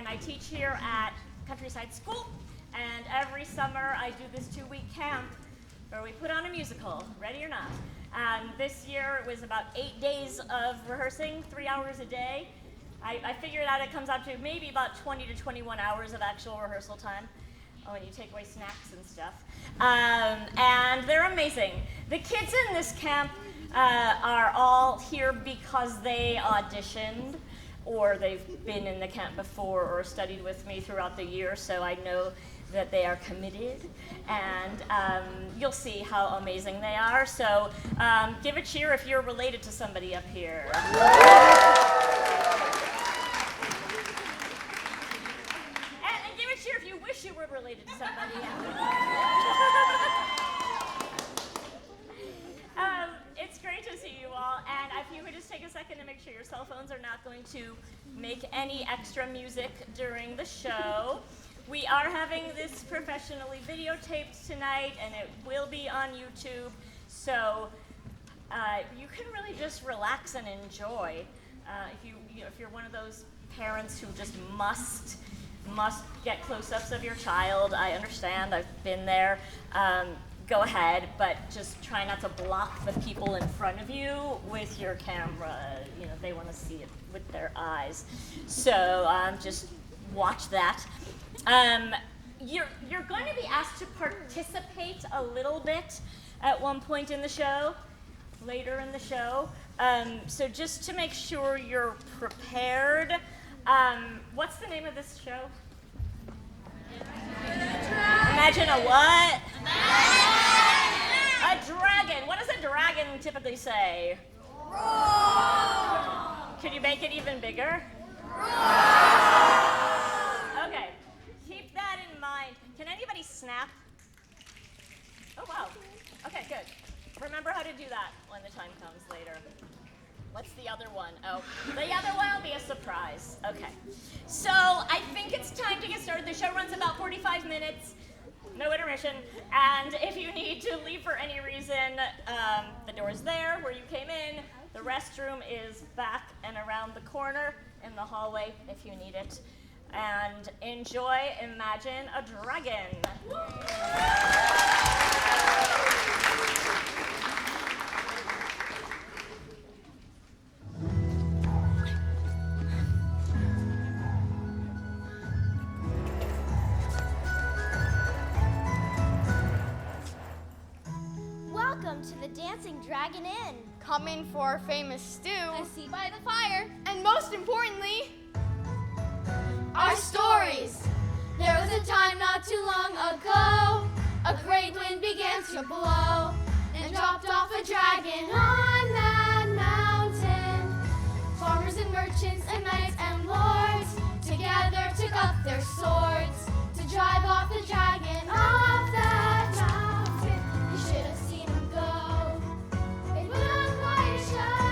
and I teach here at Countryside School. And every summer I do this 2-week camp where we put on a musical, ready or not. And this year it was about 8 days of rehearsing, 3 hours a day. I figured out it comes out to maybe about 20 to 21 hours of actual rehearsal time. Oh, and you take away snacks and stuff. And they're amazing. The kids in this camp are all here because they auditioned, or they've been in the camp before or studied with me throughout the year, so I know that they are committed, and you'll see how amazing they are. So give a cheer if you're related to somebody up here. And give a cheer if you wish you were related to somebody. It's great to see you all, and if you would just take a second to make sure your cell phones are not going to make any extra music during the show. We are having this professionally videotaped tonight, and it will be on YouTube, so you can really just relax and enjoy. If you're one of those parents who just must get close-ups of your child, I understand. I've been there. Go ahead, but just try not to block the people in front of you with your camera. They want to see it with their eyes. So just watch that. You're going to be asked to participate a little bit at one point in the show, later in the show. So just to make sure you're prepared. What's the name of this show? Imagine a what? A dragon. What does a dragon typically say? Roar. Could you make it even bigger? Roar. Okay. Keep that in mind. Can anybody snap? Oh, wow. Okay, good. Remember how to do that when the time comes later. What's the other one? Oh, the other one will be a surprise. Okay. So I think it's time to get started. The show runs about 45 minutes. No intermission. And if you need to leave for any reason, the door's there where you came in. The restroom is back and around the corner in the hallway if you need it. And enjoy Imagine a Dragon. Welcome to the Dancing Dragon Inn. Coming for our famous stew. A seat by the fire. And most importantly, our stories. There was a time not too long ago, a great wind began to blow and dropped off a dragon on that mountain. Farmers and merchants and knights and lords together took up their swords to drive off the dragon off that mountain. You should have seen him go. They put on quite a show.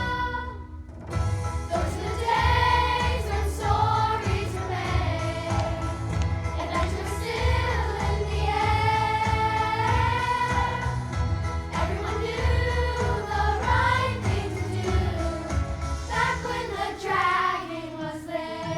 Those are the days when stories were made. Adventures still in the air. Everyone knew the right thing to do back when the dragon was there.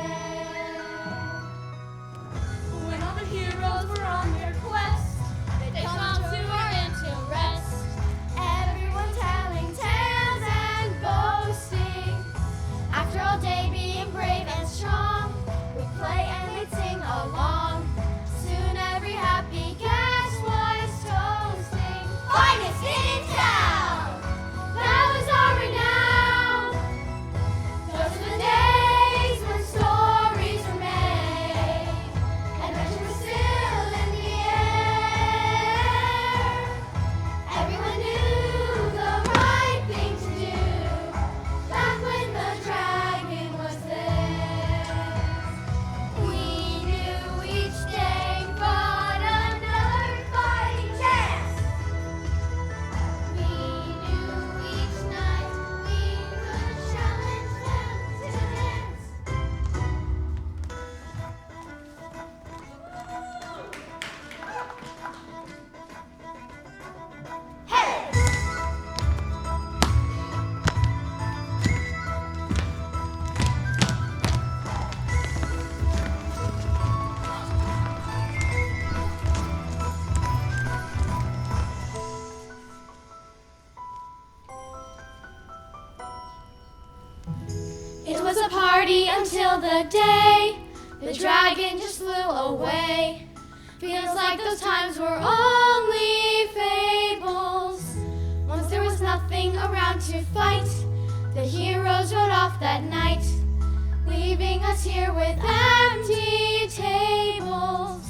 party until the day the dragon just flew away. Feels like those times were only fables. Once there was nothing around to fight, the heroes rode off that night, leaving us here with empty tables.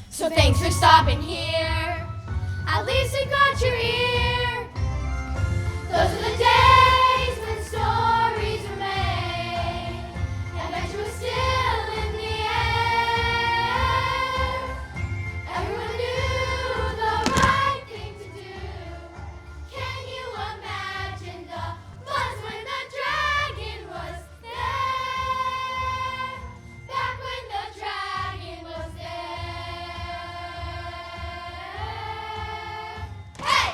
So thanks for stopping here. At least we got your ear. Those are the days when stories were made. Adventure was still in the air. Everyone knew the right thing to do. Can you imagine the buzz when the dragon was there? Back when the dragon was there. Hey!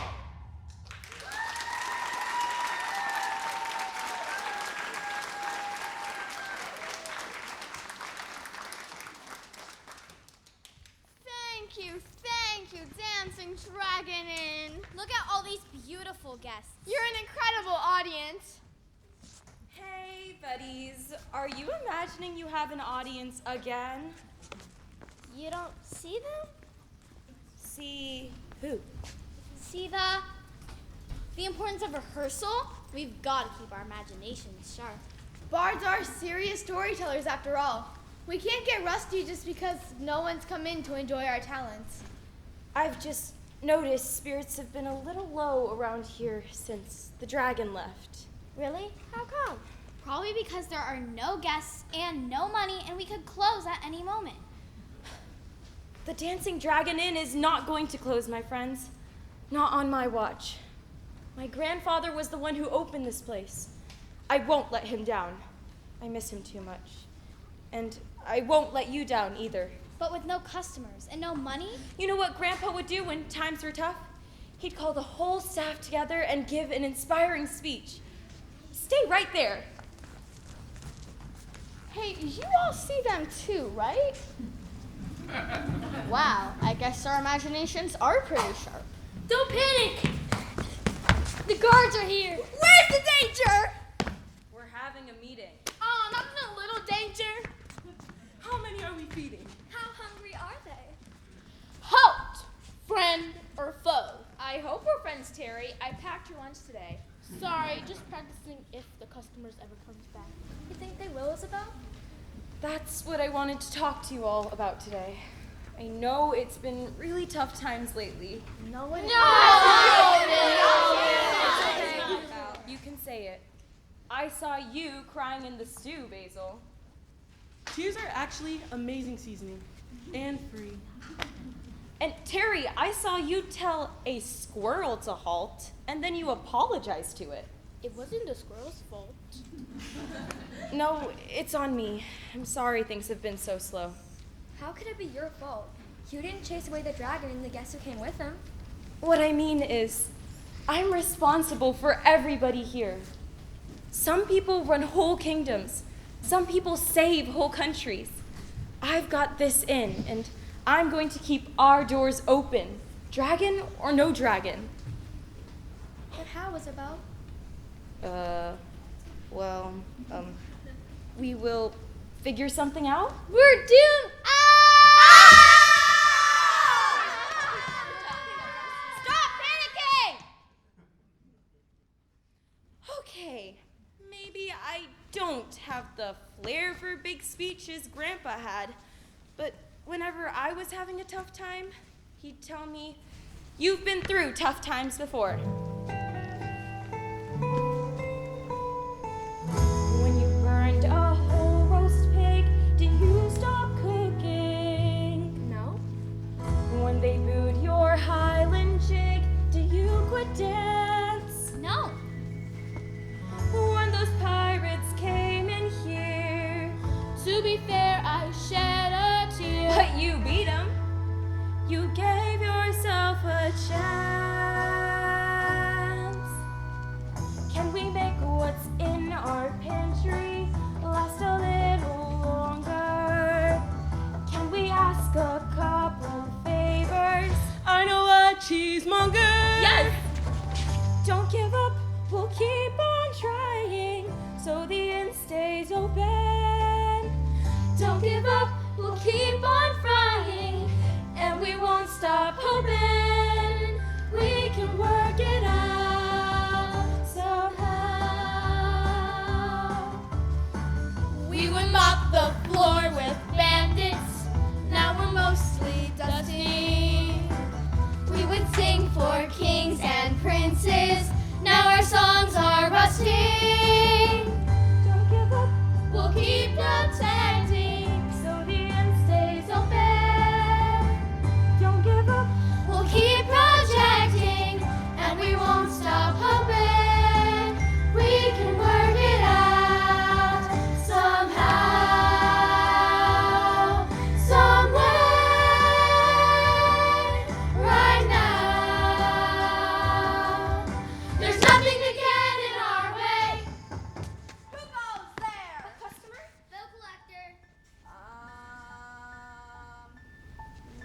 Thank you, Dancing Dragonin. Look at all these beautiful guests. You're an incredible audience. Hey, buddies. Are you imagining you have an audience again? You don't see them? See who? See the importance of rehearsal? We've got to keep our imaginations sharp. Bards are serious storytellers after all. We can't get rusty just because no one's come in to enjoy our talents. I've just noticed spirits have been a little low around here since the dragon left. Really? How come? Probably because there are no guests and no money, and we could close at any moment. The Dancing Dragon Inn is not going to close, my friends. Not on my watch. My grandfather was the one who opened this place. I won't let him down. I miss him too much. And I won't let you down either. But with no customers and no money? You know what Grandpa would do when times were tough? He'd call the whole staff together and give an inspiring speech. Stay right there. Hey, you all see them too, right? Wow, I guess our imaginations are pretty sharp. Don't panic! The guards are here! Where's the danger? We're having a meeting. Oh, not in a little danger. How many are we feeding? How hungry are they? Halt! Friend or foe? I hope we're friends, Terry. I packed your lunch today. Sorry, just practicing if the customers ever comes back. You think they will, Isabel? That's what I wanted to talk to you all about today. I know it's been really tough times lately. No one. You can say it. I saw you crying in the stew, Basil. Tears are actually amazing seasoning and free. And Terry, I saw you tell a squirrel to halt, and then you apologized to it. It wasn't the squirrel's fault. No, it's on me. I'm sorry things have been so slow. How could it be your fault? You didn't chase away the dragon and the guests who came with him. What I mean is, I'm responsible for everybody here. Some people run whole kingdoms. Some people save whole countries. I've got this in, and I'm going to keep our doors open, dragon or no dragon. But how, Isabel? We will figure something out. We're doomed! Stop panicking! Okay, maybe I don't have the flair for big speeches Grandpa had, but whenever I was having a tough time, he'd tell me, "You've been through tough times before." When you burned a whole roast pig, did you stop cooking? No. When they booed your Highland jig, did you quit dance? No. When those pirates came in here, To be fair, I shed a tear. but you beat 'em. You gave yourself a chance. Can we make what's in our pantry last a little longer? Can we ask a couple favors? I know a cheesemonger. Yes! Don't give up, we'll keep on trying, so the give up, we'll keep on flying, and we won't stop hoping we can work it out somehow. We would mop the floor with bandits, now we're mostly dusty. We would sing for kings and princes, now our songs are rusty. Don't give up, we'll keep protecting so the end stays open. Don't give up, we'll keep projecting and we won't stop hoping we can work it out somehow, some way, right now. There's nothing to get in our way. Who goes there? A customer? Bill collector.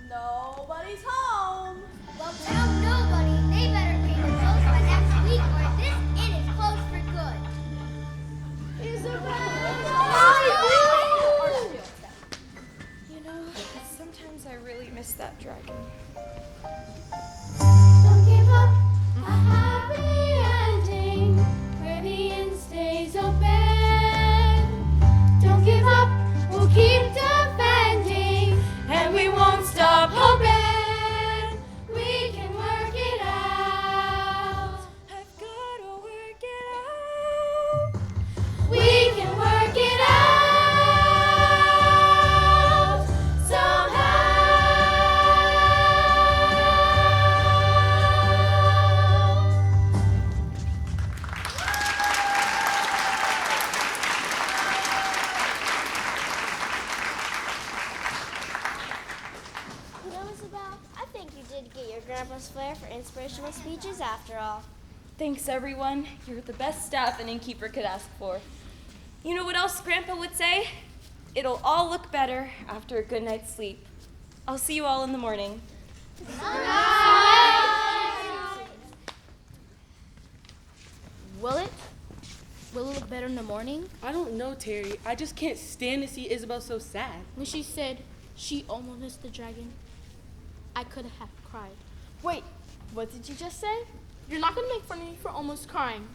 Nobody's home. Well, tell nobody. They better pay the bills by next week or this inn is closed for good. You know, sometimes I really miss that dragon. Don't give up, a happy ending where the inn stays open. Don't give up, we'll keep defending and we won't stop hoping we can work it out. I've gotta work it out. We can work it out somehow. You know, Isabel, I think you did get your grandpa's flair for inspirational speeches after all. Thanks, everyone. You're the best staff an innkeeper could ask for. You know what else Grandpa would say? It'll all look better after a good night's sleep. I'll see you all in the morning. Will it? Will it look better in the morning? I don't know, Terry. I just can't stand to see Isabel so sad. When she said she almost missed the dragon, I could have cried. Wait, what did you just say? You're not gonna make fun of me for almost crying,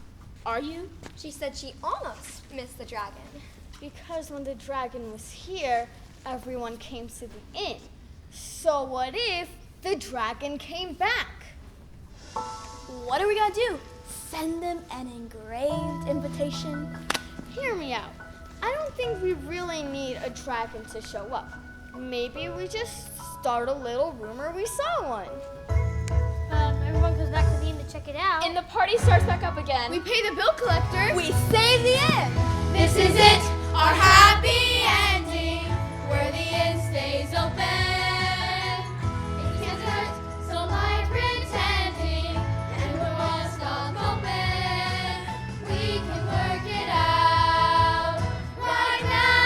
are you? She said she almost missed the dragon. Because when the dragon was here, everyone came to the inn. So what if the dragon came back? What are we gonna do? Send them an engraved invitation? Hear me out. I don't think we really need a dragon to show up. Maybe we just start a little rumor we saw one. Everyone goes back to the inn to check it out. And the party starts back up again. We pay the bill collector. We save the inn! This is it, our happy ending, where the inn stays open. It can't hurt, so like pretending, and we'll all stop hoping we can work it out right now.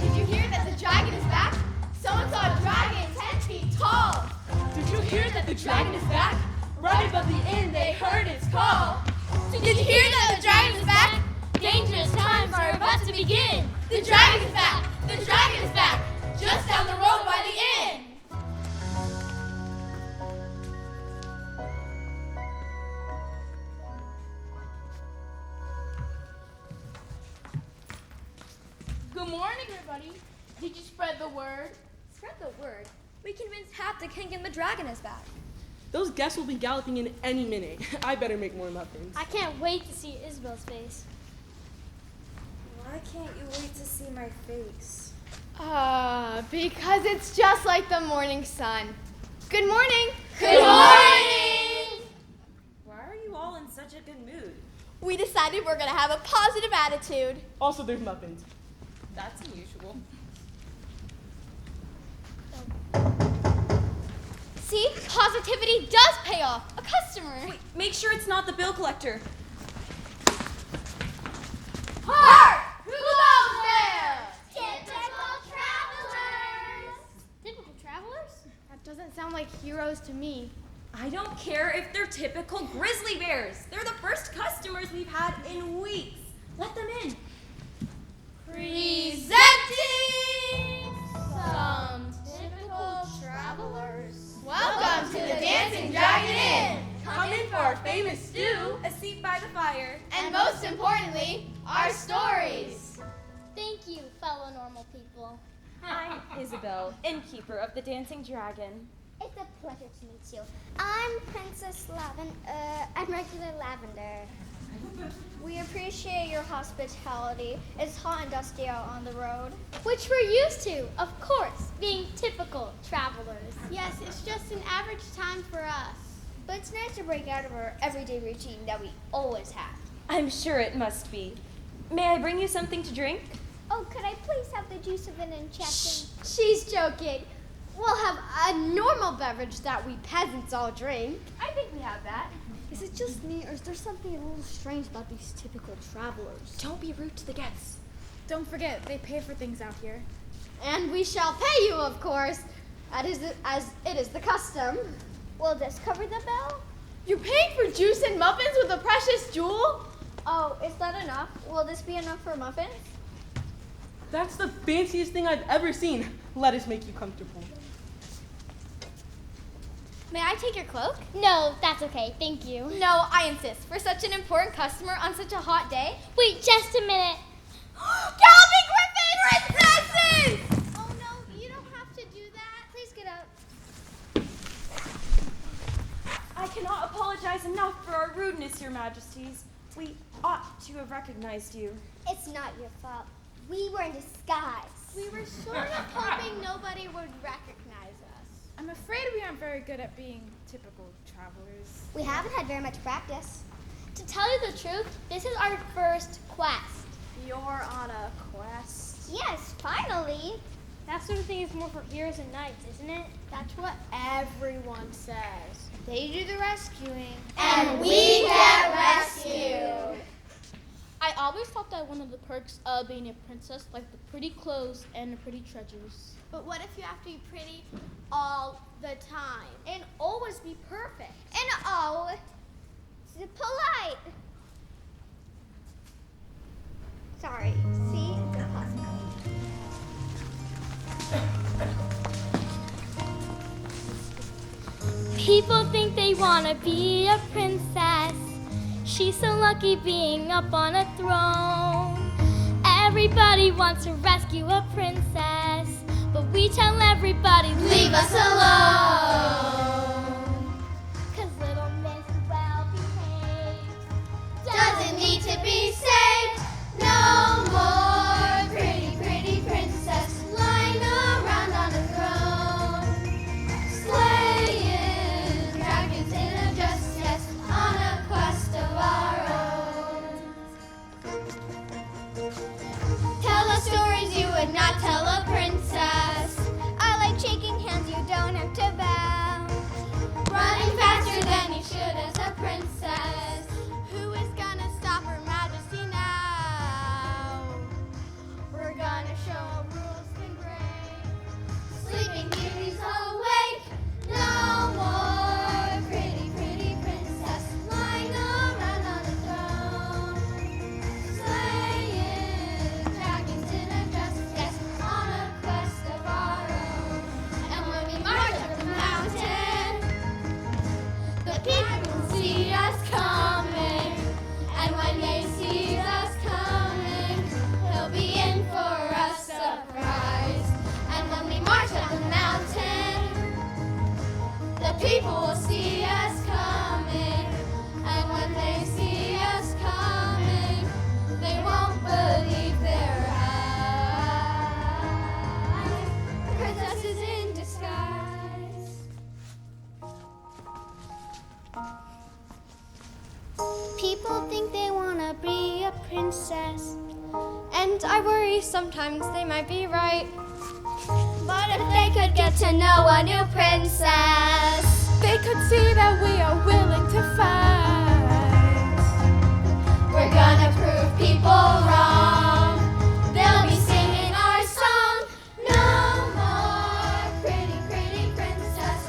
Did you hear that the dragon is back? Someone saw a dragon 10 feet tall. Did you hear that the dragon is back? Right above the inn, they heard its call. Did you hear that the dragon is back? Dangerous times are about to begin. The dragon is back! The dragon is back! Just down the road by the inn! Good morning, everybody. Did you spread the word? Spread the word. We convinced half the king and the dragon is back. Those guests will be galloping in any minute. I better make more muffins. I can't wait to see Isabel's face. Why can't you wait to see my face? Because it's just like the morning sun. Good morning. Good morning! Why are you all in such a good mood? We decided we're gonna have a positive attitude. Also, there's muffins. That's unusual. See, positivity does pay off. A customer. Wait, make sure it's not the bill collector. Hark! Who goes there? Typical traveler! doesn't sound like heroes to me. I don't care if they're typical grizzly bears. They're the first customers we've had in weeks. Let them in. Presenting some typical travelers. Welcome to the Dancing Dragon Inn. Come in for our famous stew. A seat by the fire. And most importantly, our stories. Thank you, fellow normal people. I'm Isabel, innkeeper of the Dancing Dragon. It's a pleasure to meet you. I'm Princess I'm regular Lavender. We appreciate your hospitality. It's hot and dusty out on the road. Which we're used to, of course, being typical travelers. Yes, it's just an average time for us. But it's nice to break out of our everyday routine that we always have. I'm sure it must be. May I bring you something to drink? Oh, could I please have the juice of an enchanting? She's joking. We'll have a normal beverage that we peasants all drink. I think we have that. Is it just me, or is there something a little strange about these typical travelers? Don't be rude to the guests. Don't forget, they pay for things out here. And we shall pay you, of course, as it is the custom. Will this cover the bill? You're paying for juice and muffins with a precious jewel? Oh, is that enough? Will this be enough for muffins? That's the fanciest thing I've ever seen. Let us make you comfortable. May I take your cloak? No, that's okay. Thank you. No, I insist. For such an important customer on such a hot day. Wait just a minute. Galloping Griffins! Princesses! Oh no, you don't have to do that. Please get up. I cannot apologize enough for our rudeness, Your Majesties. We ought to have recognized you. It's not your fault. We were in disguise. We were sort of hoping nobody would recognize us. I'm afraid we aren't very good at being typical travelers. We haven't had very much practice. To tell you the truth, this is our first quest. You're on a quest. Yes, finally. That sort of thing is more for heroes and knights, isn't it? That's what everyone says. They do the rescuing. And we get rescued. I always thought that one of the perks of being a princess liked the pretty clothes and the pretty treasures. But what if you have to be pretty all the time? And always be perfect. And always polite. Sorry. See? It's impossible. People think they want to be a princess. She's so lucky being up on a throne. Everybody wants to rescue a princess, but we tell everybody, leave us alone. 'Cause little Miss well behaved doesn't need to be saved no more. Pretty, pretty princess lying around on a throne, slaying dragons in a dress, yes, on a quest of our own. Tell us stories you would not tell a princess. I like shaking hands, you don't have to bow. Running faster than you should as a princess. Who is gonna stop Her Majesty now? We're gonna show rules can break. Sleeping Beauty's awake. No more pretty, pretty princess lying around on a throne, slaying dragons in a dress, yes, on a quest of our own. And when we march up the mountain, the people will see us coming. And when they see us coming, they'll be in for a surprise. And when we march up the mountain, the people will see us coming. And when they see us coming, they won't believe their eyes. Princesses in disguise. People think they wanna be a princess. And I worry sometimes they might be right. But if they could get to know a new princess, They could see that we are willing to fight. we're gonna prove people wrong. They'll be singing our song. No more pretty, pretty princess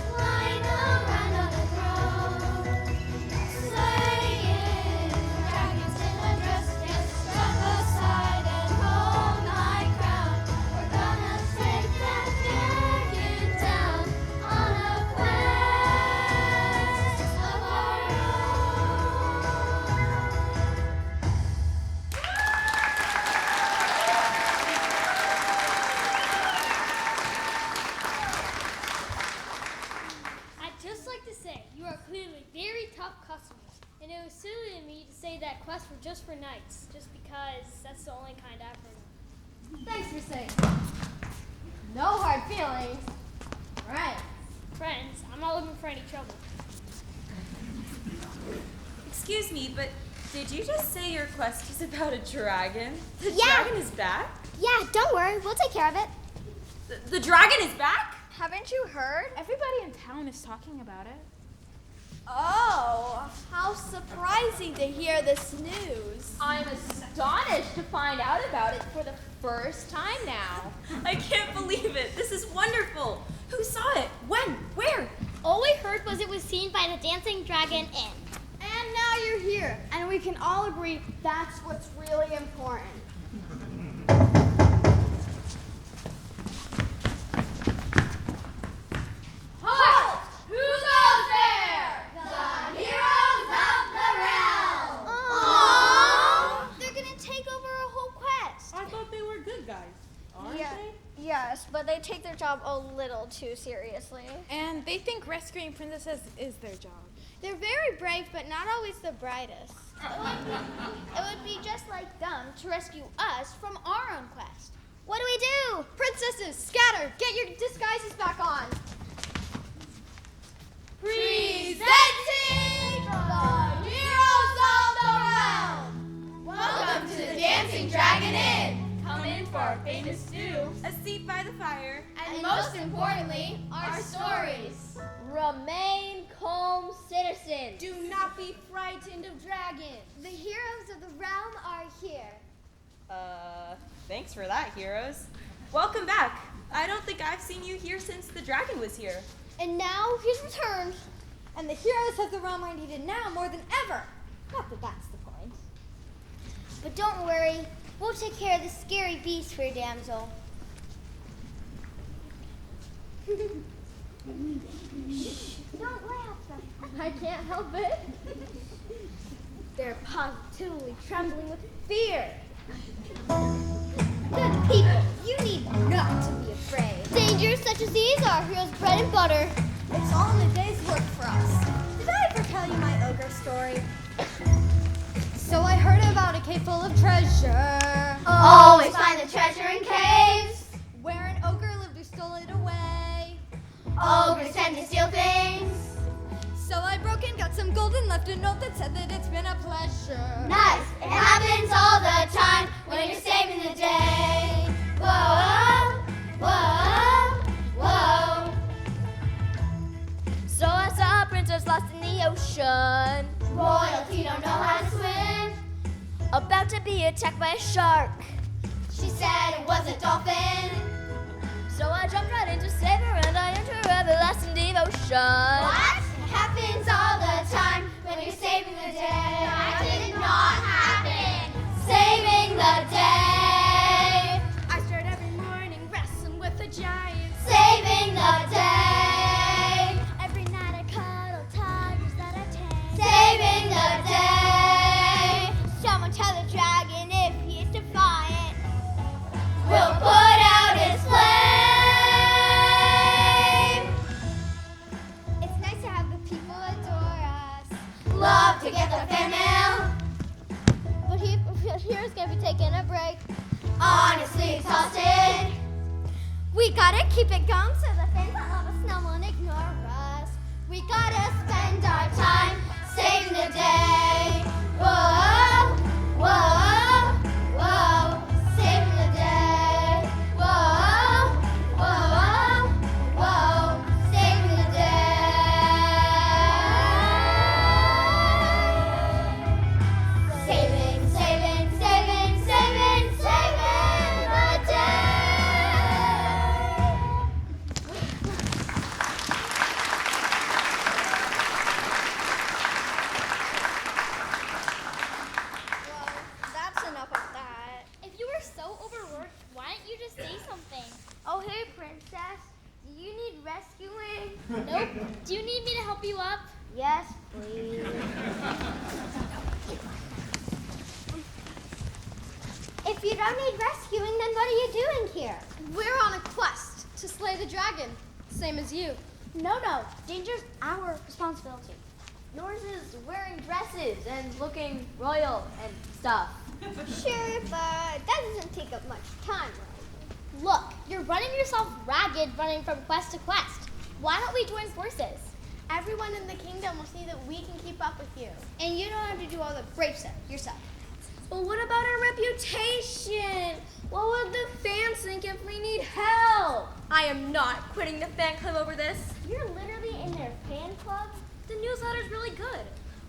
that quest were just for knights, just because that's the only kind I've heard of. Thanks for saying. No hard feelings. Right. Friends, I'm not looking for any trouble. Excuse me, but did you just say your quest is about a dragon? The Yeah. dragon is back? Yeah, don't worry. We'll take care of it. The dragon is back? Haven't you heard? Everybody in town is talking about it. Oh, how surprising to hear this news. I'm astonished to find out about it for the first time now. I can't believe it. This is wonderful. Who saw it? When? Where? All we heard was it was seen by the Dancing Dragon Inn. And now you're here, and we can all agree that's what's really important. Halt! Who goes there? The heroes of the realm! Aww. They're gonna take over our whole quest. I thought they were good guys, aren't Yeah. they? Yes, but they take their job a little too seriously. And they think rescuing princesses is their job. They're very brave, but not always the brightest. It would be just like them to rescue us from our own quest. What do we do? Princesses, scatter! Get your disguises back on! Presenting the heroes of the realm! Welcome to the Dancing Dragon Inn! Come in for our famous stew. A seat by the fire. And most importantly, our stories. Remain calm, citizens. Do not be frightened of dragons. The heroes of the realm are here. Thanks for that, heroes. Welcome back. I don't think I've seen you here since the dragon was here. And now he's returned. And the heroes of the realm are needed now more than ever. Not that that's the point. But don't worry, we'll take care of the scary beast for your damsel. Don't laugh. I can't help it. They're positively trembling with fear. Good people, you need not to be afraid. Dangers such as these are heroes' bread and butter. It's all in a day's work for us. Did I ever tell you my ogre story? So I heard about a cave full of treasure. Always find the treasure in caves. Where an ogre lived who stole it away. Ogres tend to steal things. So I broke in, got some gold, and left a note that said that it's been a pleasure. Nice. It happens all the time when you're saving the day. Whoa, whoa, whoa. So I saw a princess lost in the ocean. Royalty don't know how to swim. About to be attacked by a shark. She said it was a dolphin. So I jumped right in to save her and I entered her everlasting devotion. What? It happens all the time when you're saving the day. That did not happen. Saving the day. I start every morning wrestling with the giants. Saving the day. Every night I cuddle tigers that I tame. Saving the day. Someone tell the dragon if he is defiant. We'll put out his flame. It's nice to have the people adore us. Love to get the fan mail. But here's gonna be taking a break. Honestly exhausted. We gotta keep it going so the fans that love us now won't ignore us. We gotta spend our time saving the day. Whoa, whoa, whoa, saving the day. Whoa, whoa, whoa, saving the day. Saving, saving, saving, saving, saving the day. That's enough of that. If you were so overworked, why didn't you just say something? Oh, hey, princess. Do you need rescuing? Nope. Do you need me to help you up? Yes, please. If you don't need rescuing, then what are you doing here? We're on a quest to slay the dragon, same as you. No. Danger's our responsibility. Yours is wearing dresses and looking royal and stuff. Sure, but that doesn't take up much time, right? Look, you're running yourself ragged running from quest to quest. Why don't we join forces? Everyone in the kingdom will see that we can keep up with you. And you don't have to do all the brave stuff yourself. But what about our reputation? What would the fans think if we need help? I am not quitting the fan club over this. You're literally in their fan club? The newsletter's really good.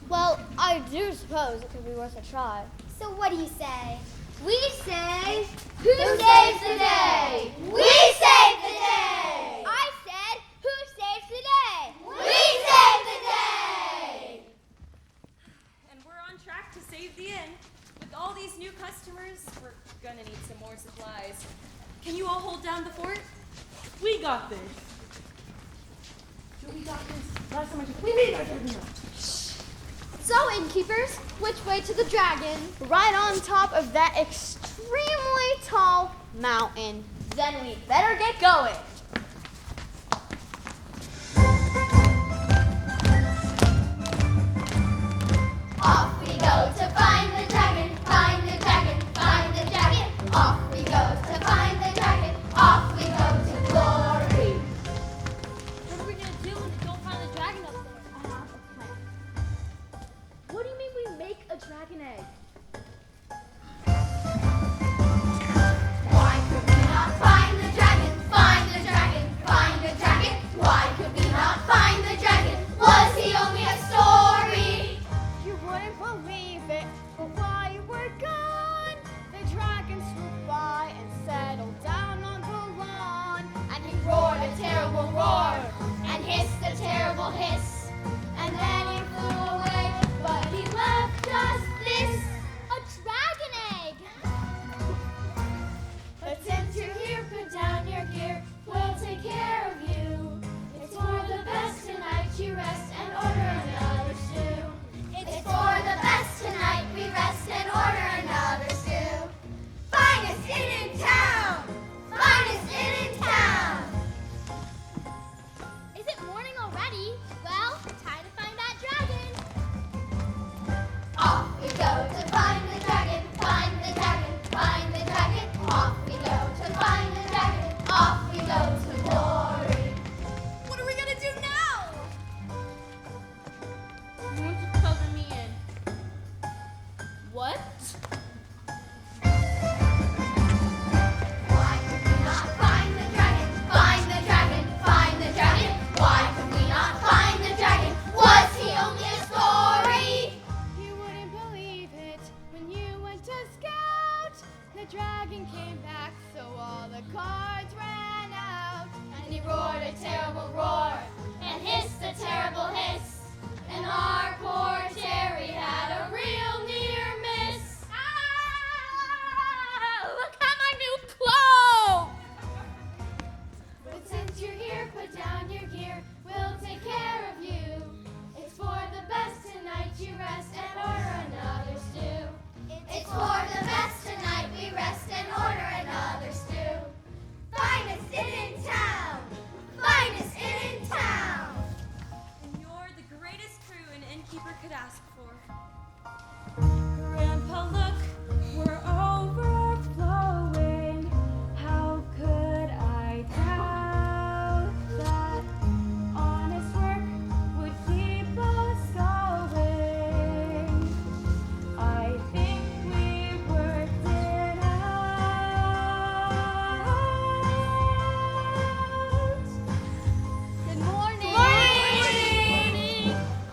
Well, I do suppose it could be worth a try. So what do you say? We say, Who saves the day? We save the day! I said, who saves the day? We save the day! And we're on track to save the inn. With all these new customers, we're gonna need some more supplies. Can you all hold down the fort? We got this. We got this. Last time I took. We made our dragon. So, innkeepers, which way to the dragon? Right on top of that extremely tall mountain. Then we better get going. Off we go to find the dragon, find the dragon, find the dragon. Off we go to find the dragon, off we go to glory. What are we gonna do when we don't find the dragon up there? I have a plan. What do you mean we make a dragon egg? Why could we not find the dragon, find the dragon, find the dragon? Why could we not find the dragon? Was he only a story? You wouldn't believe it, but while you were gone, the dragon swooped by and settled down on the lawn. And he roared a terrible roar, and hissed a terrible hiss. And then he flew away, but he left us this, a dragon egg. But since you're here, put down your gear, we'll take care of you. It's for the best tonight you rest and order another stew. It's for the best tonight we rest and order another stew. Finest inn in town! Finest inn in town! Is it morning already? Well, time to find that dragon. Off we go to find the dragon, find the dragon, find the dragon. Off we go to find the dragon, off we go to glory. What are we gonna do now? You want to cover me in. What? Why could we not find the dragon, find the dragon, find the dragon? Why could we not find the dragon? Was he only a story? You wouldn't believe it when you went to scout. The dragon came back, so all the cards ran out. And he roared a terrible roar, and hissed a terrible hiss. And our poor Terry had a real near miss. Ah! Look at my new clothes! But since you're here, put down your gear, we'll take care of you. It's for the best tonight you rest and order another stew. It's for the best tonight we rest and order another stew. Finest inn in town! Finest inn in town! And you're the greatest crew an innkeeper could ask for. Grandpa, look, we're overflowing. How could I doubt that honest work would keep us going? I think we worked it out. Good morning.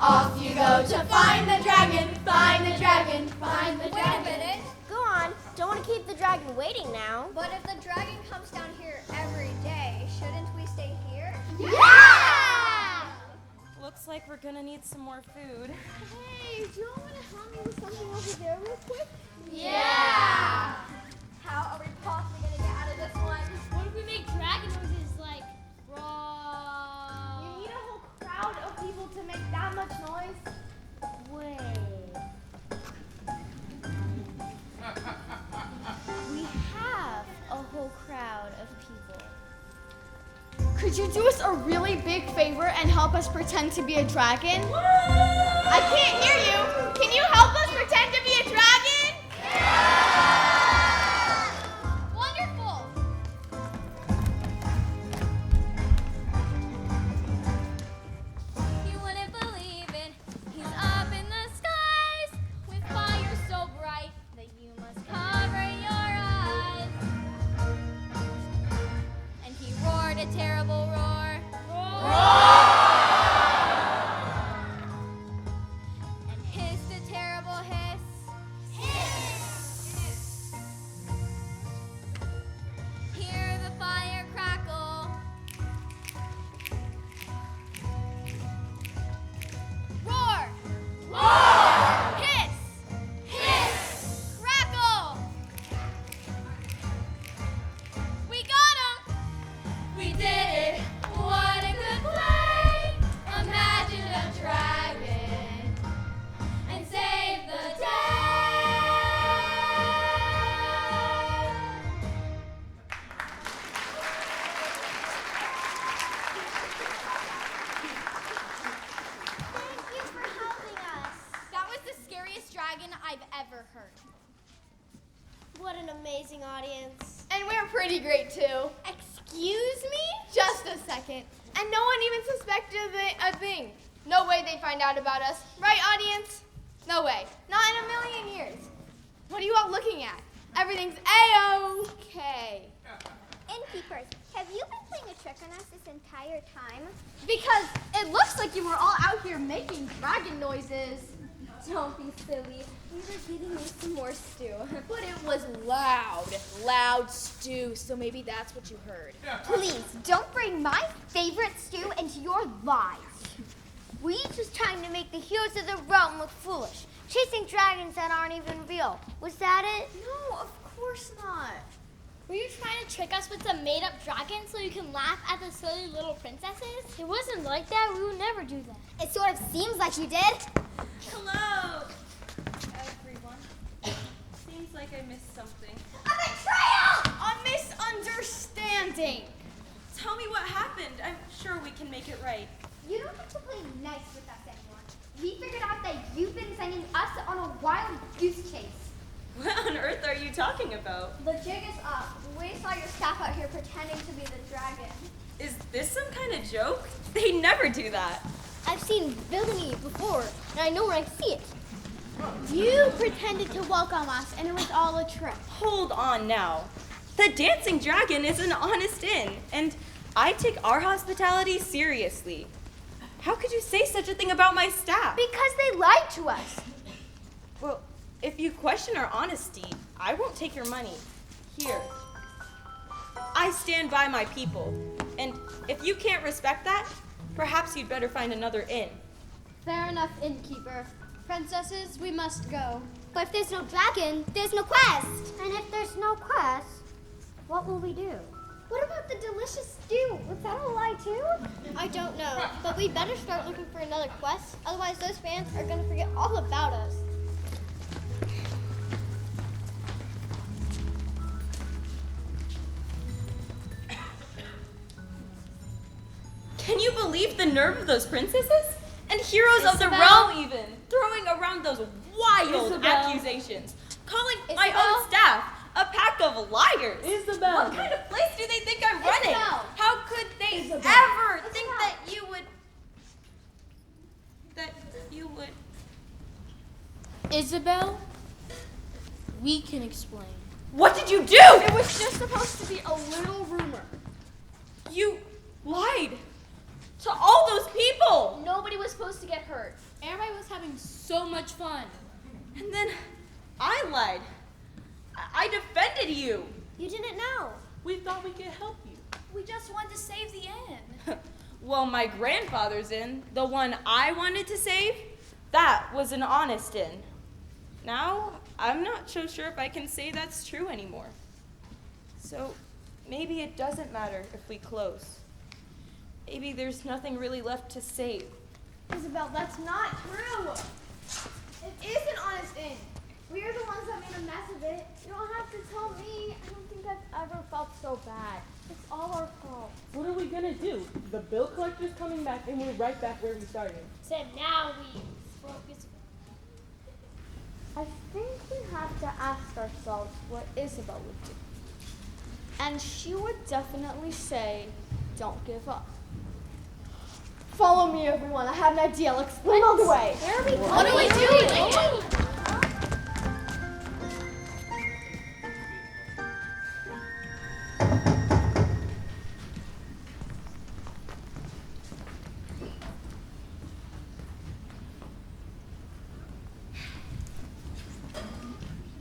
Off you go to find the dragon, find the dragon, find the Wait a dragon. minute. Go on. Don't want to keep the dragon waiting now. But if the dragon comes down here every day, shouldn't we stay here? Yeah! Looks like we're gonna need some more food. Hey, do you want to help me with something over there real quick? Yeah! How are we possibly gonna get out of this one? What if we make dragon noises like You need a whole crowd of people to make that much noise. Wait. We have a whole crowd of people. Could you do us a really big favor and help us pretend to be a dragon? I can't hear you. Can you help us pretend to be a dragon? Wonderful. You wouldn't believe it. He's up in the skies with fire so bright that you must cover your eyes. And he roared a terrible roar. And hissed a terrible hiss. Hear the fire crackle. Roar! Hiss! Crackle! We got him! We did it! What a good play! Imagine a dragon and save the day! Thank you for helping us. That was the scariest dragon I've ever heard. What an amazing audience. And we're pretty great too. Excuse me? Just a second. And no one even suspected a thing. No way they'd find out about us. Right, audience? No way. Not in a million years. What are you all looking at? Everything's A-OK. Innkeepers, have you been playing a trick on us this entire time? Because it looks like you were all out here making dragon noises. Don't be silly. We were giving you some more stew. But it was loud stew, so maybe that's what you heard. Please, don't bring my favorite stew into your lives. We just trying to make the heroes of the realm look foolish, chasing dragons that aren't even real. Was that it? No, of course not. Were you trying to trick us with some made-up dragon so you can laugh at the silly little princesses? It wasn't like that. We would never do that. It sort of seems like you did. Hello, everyone. Seems like I missed something. A betrayal! A misunderstanding. Tell me what happened. I'm sure we can make it right. You don't have to play nice with us anymore. We figured out that you've been sending us on a wild goose chase. What on earth are you talking about? The jig is up. We saw your staff out here pretending to be the dragon. Is this some kind of joke? They never do that. I've seen villainy before, and I know where I see it. You pretended to welcome us, and it was all a trick. Hold on now. The Dancing Dragon is an honest inn, and I take our hospitality seriously. How could you say such a thing about my staff? Because they lied to us. Well, if you question our honesty, I won't take your money. Here. I stand by my people, and if you can't respect that, perhaps you'd better find another inn. Fair enough, innkeeper. Princesses, we must go. But if there's no dragon, there's no quest. And if there's no quest, what will we do? What about the delicious stew? Was that a lie too? I don't know, but we better start looking for another quest. Otherwise, those fans are going to forget all about us. Can you believe the nerve of those princesses? And heroes of the realm even, throwing around those wild accusations, calling my own staff a pack of liars. What kind of place do they think I'm running? How could they ever think that you would... Isabel, we can explain. What did you do? It was just supposed to be a little rumor. You lied to all those people. Nobody was supposed to get hurt. Everybody was having so much fun. And then I lied. I defended you. You didn't know. We thought we could help you. We just wanted to save the inn. Well, my grandfather's inn, the one I wanted to save, that was an honest inn. Now, I'm not so sure if I can say that's true anymore. So, maybe it doesn't matter if we close. Maybe there's nothing really left to save. Isabel, that's not true. It is an honest inn. We are the ones that made a mess of it. You don't have to tell me. I don't think I've ever felt so bad. It's all our fault. What are we gonna do? The bill collector's coming back and we're right back where we started. So now we focus. I think we have to ask ourselves what Isabel would do. And she would definitely say, don't give up. Follow me, everyone. I have an idea. I'll explain all the way. Where are we going? What are we doing?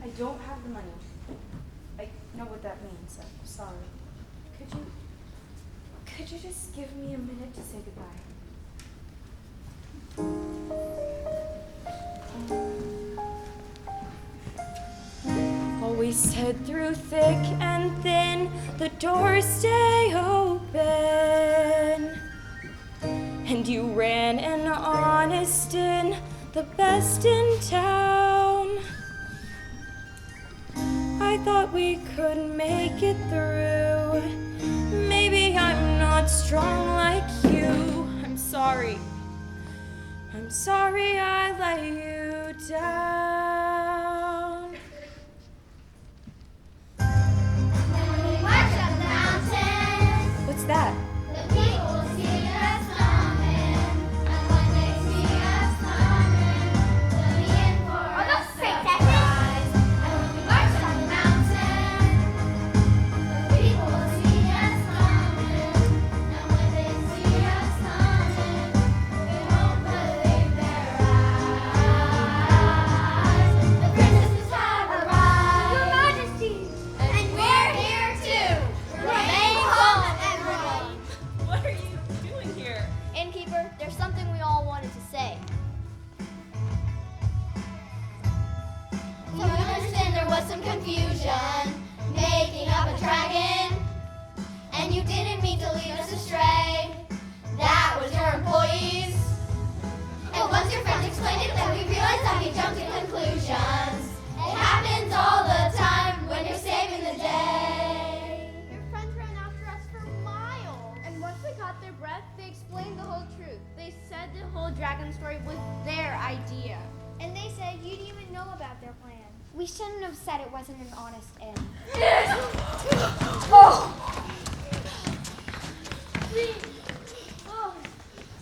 I don't have the money. I know what that means. I'm sorry. Could you just give me a minute to say goodbye? Always said through thick and thin, the doors stay open. And you ran an honest inn, the best in town. I thought we could make it through. Maybe I'm not strong like you. I'm sorry. I'm sorry I let you down. When we march up the mountain, What's that? the people will see us coming. And when they see us coming, they'll be in for a surprise. And when we march up the mountain, the people will see us coming. And when they see us coming, they won't believe their eyes. The princesses have arrived. Your Majesty! And we're here too. Remain calm, everyone. What are you doing here? Innkeeper, there's something we all wanted to say. So we understand there was some confusion, making up a dragon, and you didn't mean to lead us astray. That was your employees. And once your friends explained it, then we realized that we jumped to conclusions. It happens all the time when you're saving the day. Your friends ran after us for miles. And once we caught their breath, they explained the whole truth. They said the whole dragon story was their idea. And they said you didn't even know about their plan. We shouldn't have said it wasn't an honest end. Oh,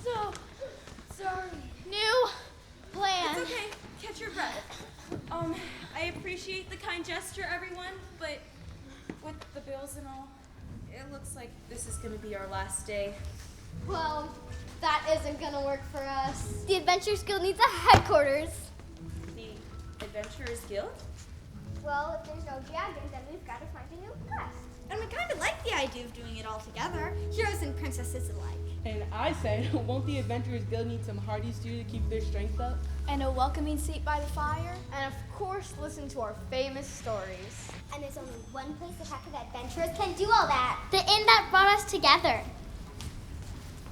so sorry. New plan. It's okay. Catch your breath. I appreciate the kind gesture, everyone, but with the bills and all, it looks like this is gonna be our last day. Well, that isn't gonna work for us. The Adventurers Guild needs a headquarters. The Adventurers Guild? Well, if there's no dragon, then we've got to find a new quest. And we kind of like the idea of doing it all together, heroes and princesses alike. And I said, won't the Adventurers Guild need some hardy stew to keep their strength up? And a welcoming seat by the fire. And of course, listen to our famous stories. And there's only one place a pack of adventurers can do all that. The inn that brought us together.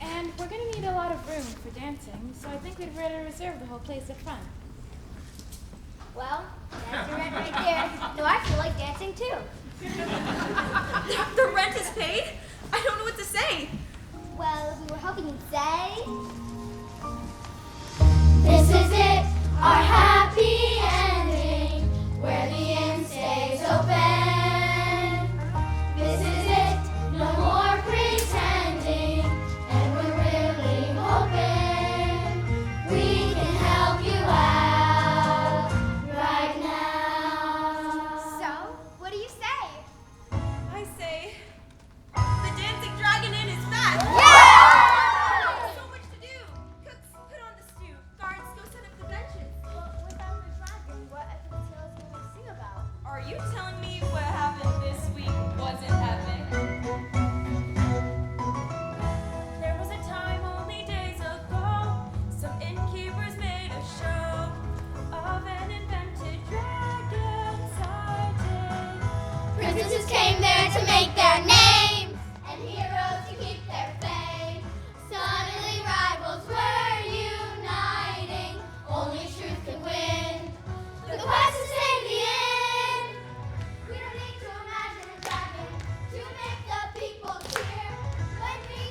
And we're gonna need a lot of room for dancing, so I think we'd better reserve the whole place up front. Well, that's your rent right there. No, I feel like dancing too. The rent is paid? I don't know what to say. Well, we were hoping you'd say. This is it, our happy ending, where the inn stays open. This is it, no more pretending, and we're really hoping we can help you out right now. So, what do you say? I say, the Dancing Dragon Inn is back! There's so much to do! Cooks, put on the stew. Guards, go set up the benches. Without the dragon, what epic tales can we sing about? Are you telling me what happened this week wasn't epic? There was a time only days ago, some innkeepers made a show of an invented dragon sighted. Princesses came there to make their name, and heroes to keep their fame. Suddenly rivals were uniting, only truth could win. The quest to save the inn. We don't need to imagine a dragon to make the people cheer. When we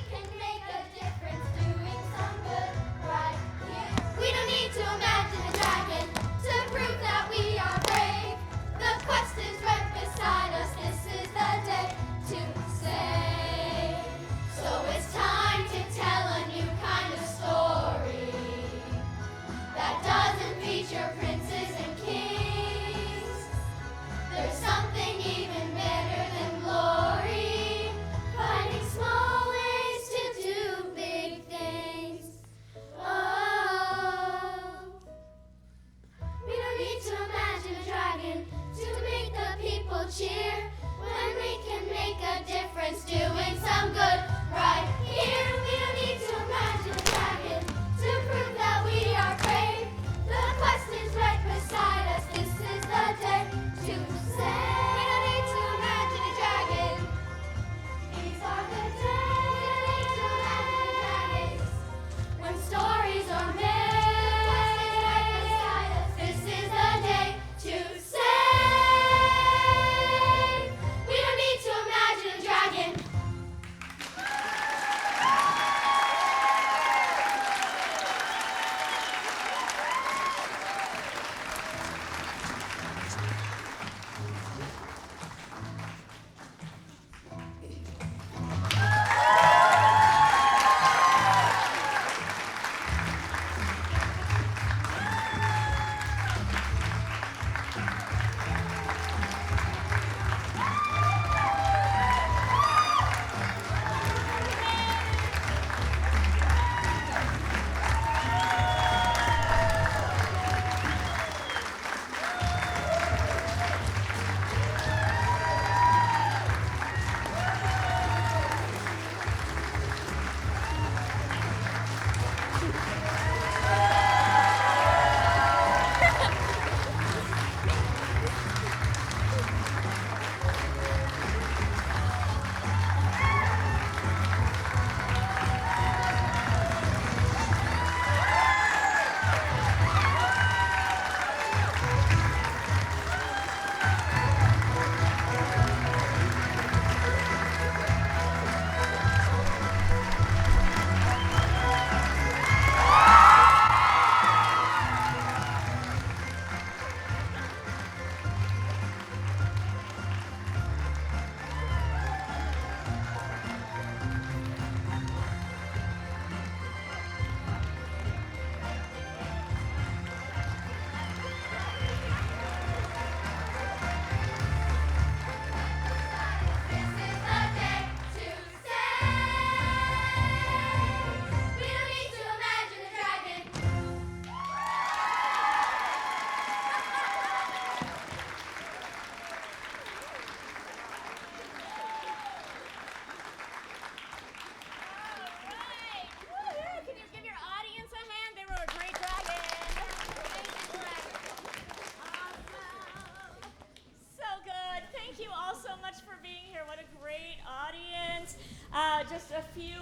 a few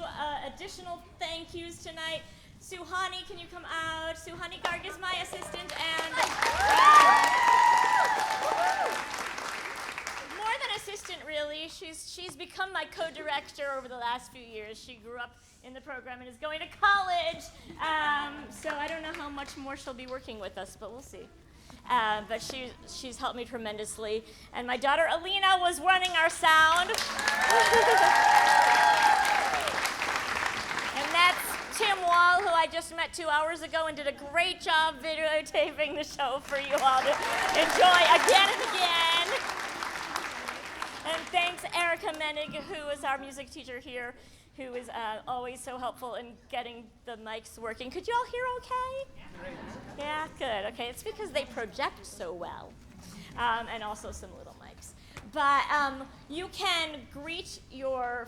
additional thank yous tonight. Suhani, can you come out? Suhani Garg is my assistant, and more than assistant, really. She's become my co-director over the last few years. She grew up in the program and is going to college, so I don't know how much more she'll be working with us, but we'll see. But she's helped me tremendously. And my daughter Alina was running our sound. And that's Tim Wall, who I just met 2 hours ago and did a great job videotaping the show for you all to enjoy again and again. And thanks Erica Menig, who is our music teacher here, who is always so helpful in getting the mics working. Could you all hear okay? Yeah, good. Okay, it's because they project so well, and also some little mics. But you can greet your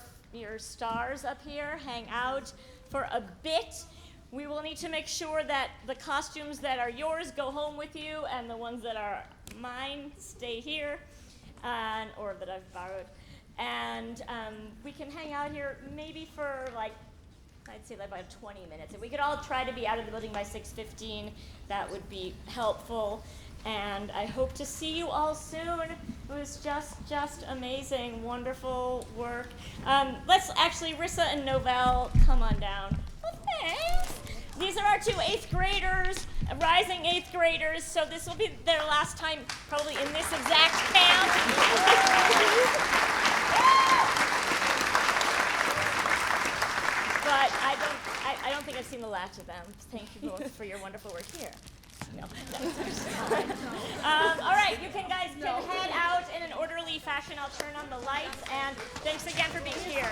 stars up here, hang out for a bit. We will need to make sure that the costumes that are yours go home with you, and the ones that are mine stay here, or that I've borrowed. And we can hang out here maybe for I'd say about 20 minutes. If we could all try to be out of the building by 6:15, that would be helpful. And I hope to see you all soon. It was just amazing, wonderful work. Let's actually, Rissa and Novell, come on down. Oh, thanks. These are our 2 8th graders, rising 8th graders, so this will be their last time probably in this exact camp. But I don't think I've seen the last of them. Thank you both for your wonderful work here. No, that's all right, you guys can head out in an orderly fashion. I'll turn on the lights, and thanks again for being here.